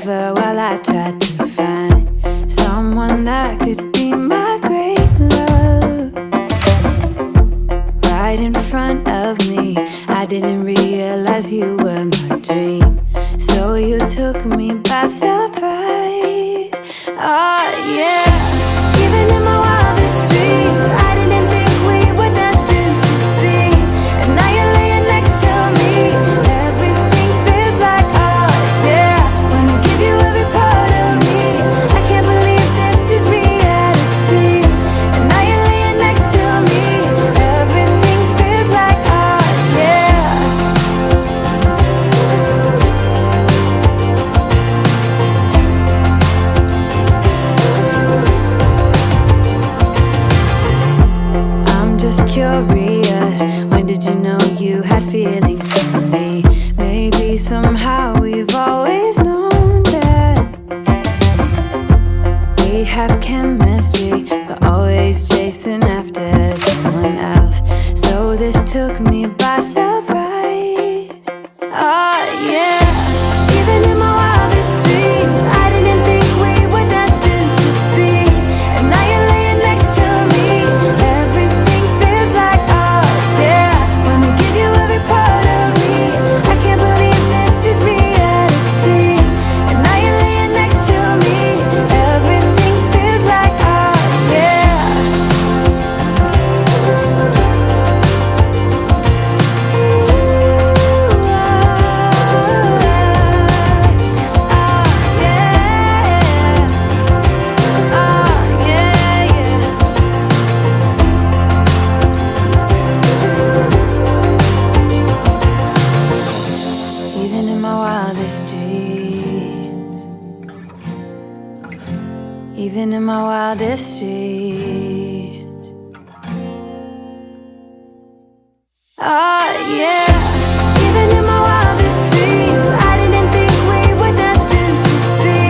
forever while I tried to find someone that could be my great love. Right in front of me, I didn't realize you were my dream, so you took me by surprise. Oh yeah, even in my wildest dreams, I didn't think we were destined to be. And now you're laying next to me, everything feels like oh yeah. Wanna give you every part of me, I can't believe this is reality. And now you're laying next to me, everything feels like oh yeah. I'm just curious, when did you know you had feelings for me? Maybe somehow we've always known that we have chemistry, but always chasing after someone else. So this took me by surprise. Oh yeah, even in my wildest dreams, I didn't think we were destined to be. And now you're laying next to me, everything feels like oh yeah. Wanna give you every part of me, I can't believe this is reality. And now you're laying next to me, everything feels like oh yeah. Even in my wildest dreams, even in my wildest dreams. Oh yeah, even in my wildest dreams, I didn't think we were destined to be.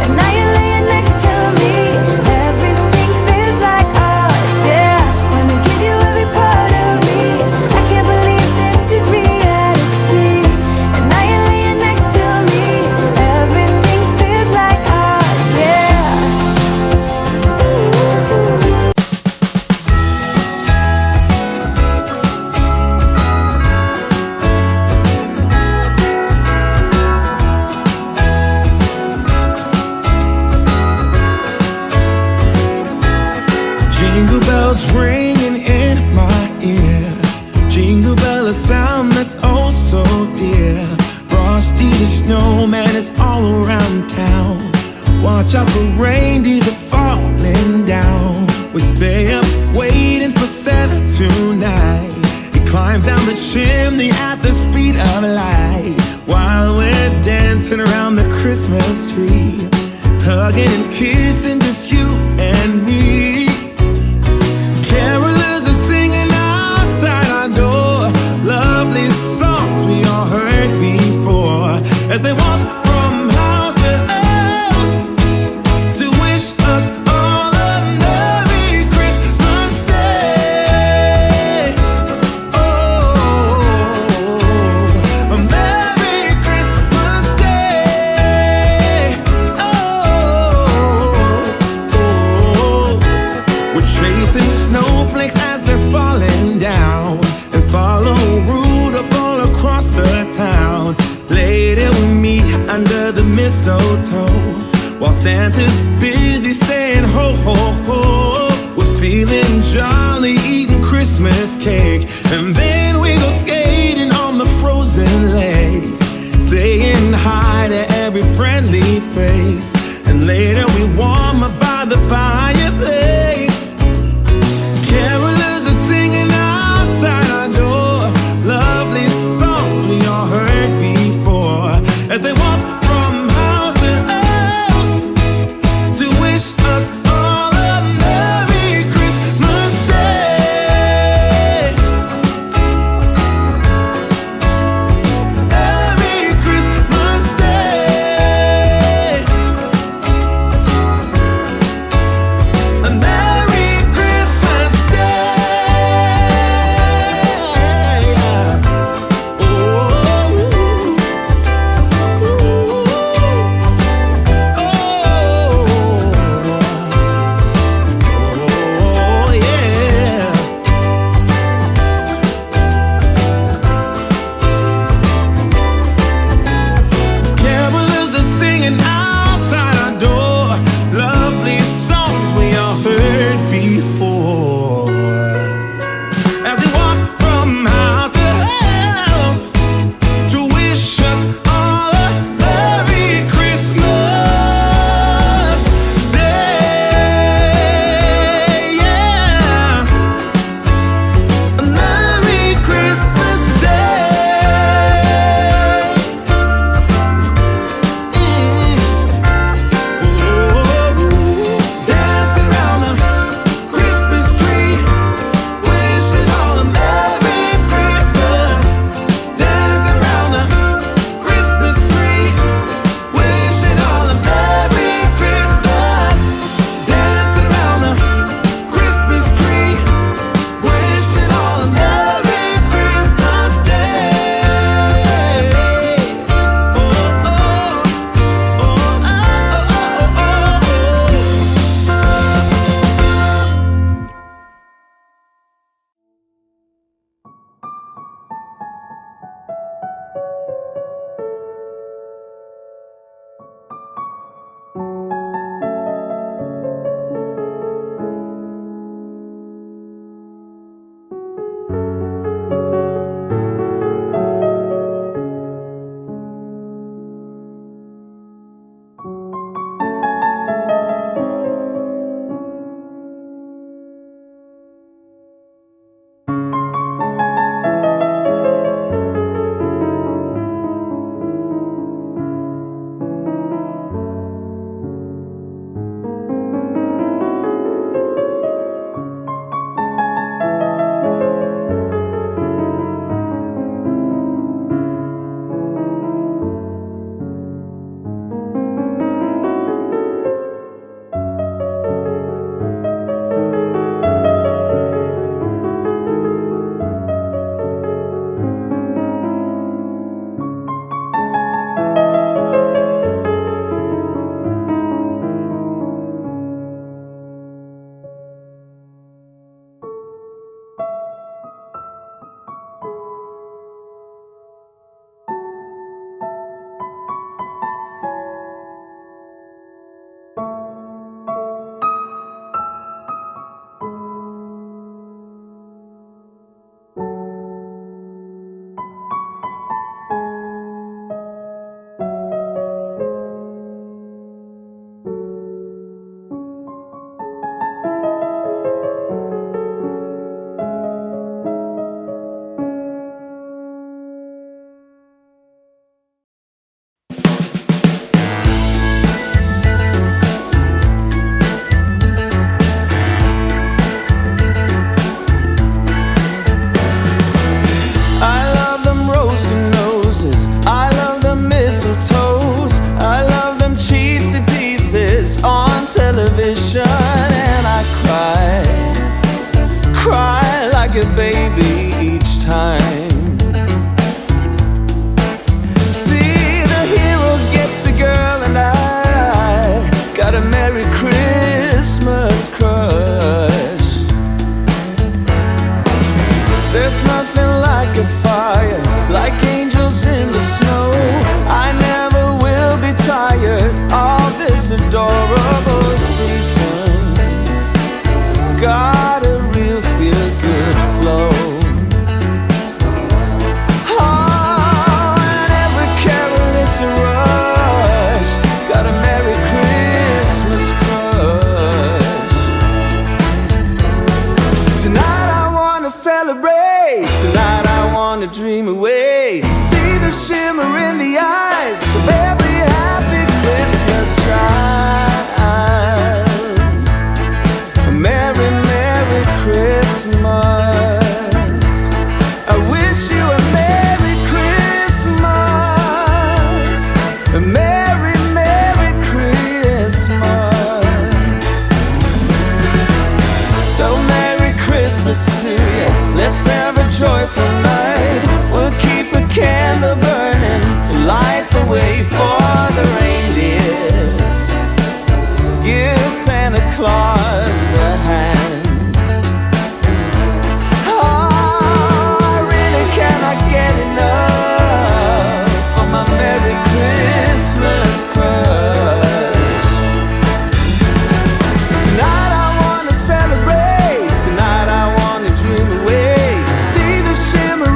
And now you're laying next to me, everything feels like oh yeah. Wanna give you every part of me, I can't believe this is reality. And now you're laying next to me, everything feels like oh yeah. Jingle bells ringing in my ear. Jingle bell, a sound that's oh so dear. Frosty the snowman is all around town. Watch out for reindeers are falling down. We stay up waiting for Santa tonight. He climbs down the chimney at the speed of light, while we're dancing around the Christmas tree, hugging and kissing just you and me. Carolers are singing outside our door, lovely songs we all heard before, as they walk from house to house to wish us all a Merry Christmas Day. Oh, a Merry Christmas Day. Oh, we're chasing snowflakes as they're falling down, and follow Rudolph all across the town. Later we meet under the mistletoe, while Santa's busy saying ho ho ho. We're feeling jolly, eating Christmas cake, and then we go skating on the frozen lake, saying hi to every friendly face. And later we warm up by the fireplace. Carolers are singing outside our door, lovely songs we all heard before, as they walk from house to house to wish us all a Merry Christmas Day. Merry Christmas Day. Merry Christmas crush. There's nothing like a fire, like angels in the snow. I never will be tired of this adorable season. Got a real feel-good flow. Oh, and every carol is a rush. Got a Merry Christmas crush. Tonight I wanna celebrate. Tonight I wanna dream away. See the shimmer in the eyes of every happy Christmas child. A Merry, Merry Christmas. I wish you a Merry Christmas. A Merry, Merry Christmas. So Merry Christmas to you. Let's have a joyful night. We'll keep a candle burning to light the way for the reindeers. Give Santa Claus a hand. Oh, I really cannot get enough of my Merry Christmas crush. Tonight I wanna celebrate. Tonight I wanna dream away. See the shimmer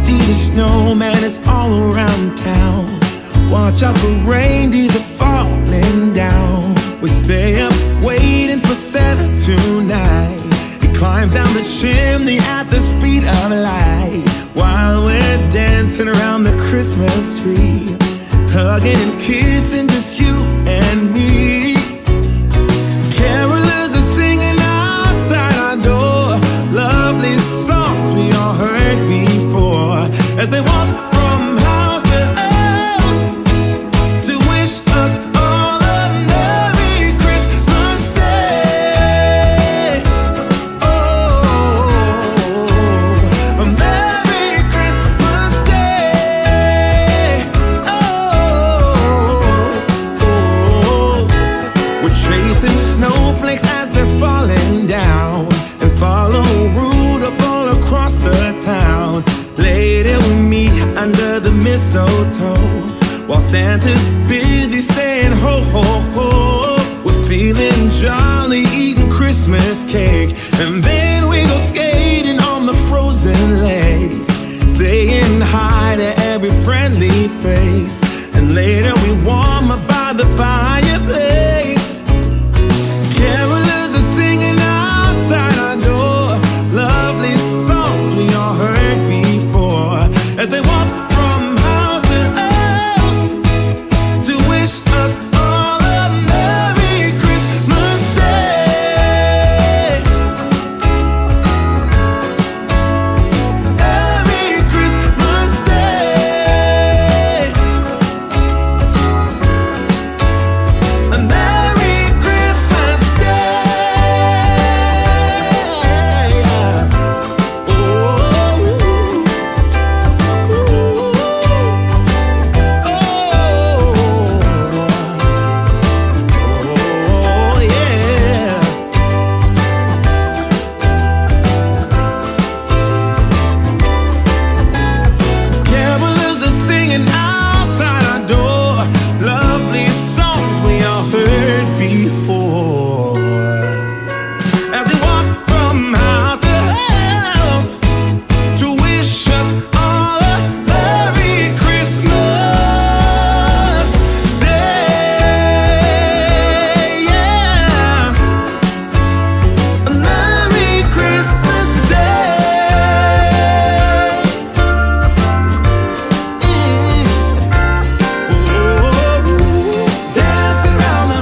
empty, the snowman is all around town. Watch out for reindeers are falling down. We stay up waiting for Santa tonight. He climbs down the chimney at the speed of light, while we're dancing around the Christmas tree, hugging and kissing just you and me. Carolers are singing outside our door, lovely songs we all heard before, as they walk from house to house to wish us all a Merry Christmas Day. Oh, a Merry Christmas Day. We're chasing snowflakes as they're falling down, and follow Rudolph all across the town. Later we meet under the mistletoe, while Santa's busy saying ho ho ho. We're feeling jolly, eating Christmas cake, and then we go skating on the frozen lake, saying hi to every friendly face, and later we warm up by the fireplace. Carolers are singing outside our door, lovely songs we all heard before, as they walk from house to house to wish us all a Merry Christmas Day. Merry Christmas Day. A Merry Christmas Day. Oh, yeah. Carolers are singing outside our door, lovely songs we all heard before, as they walk from house to house to wish us all a Merry Christmas Day. Yeah, a Merry Christmas Day. Dancing around the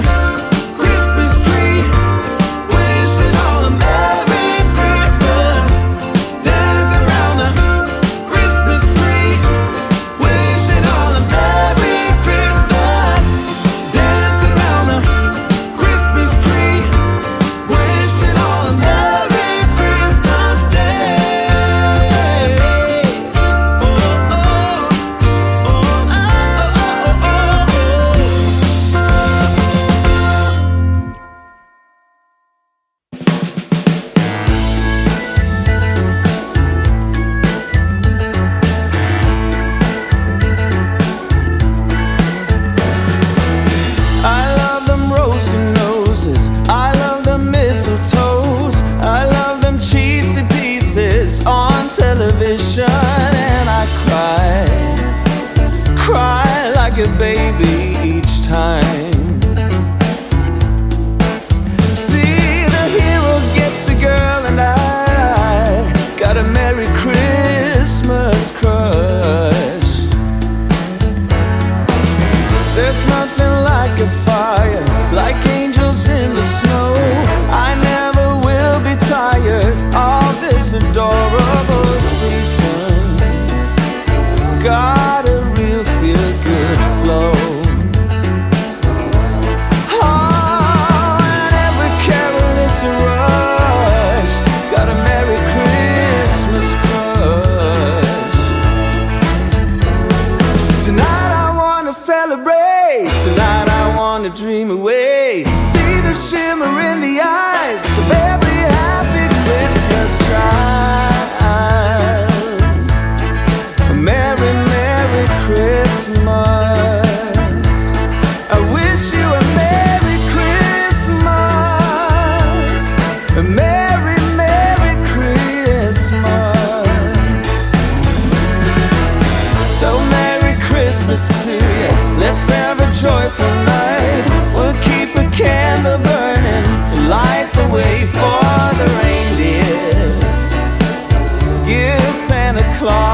Christmas tree, wishing all a Merry Christmas. Dancing around the Christmas tree, wishing all a Merry Christmas. Dancing around the Christmas tree, wishing all a Merry Christmas Day. Oh, oh, oh, oh, oh, oh, I love them rosy noses, I love the mistletoes, I love them cheesy pieces on television, and I cry like a baby each time. See, the hero gets the girl, and I got a Merry Christmas crush. There's nothing like a fire, like angels in the snow. I never will be tired of this adorable season. Christmas to you. Let's have a joyful night. We'll keep a candle burning to light the way for the reindeers. Give Santa Claus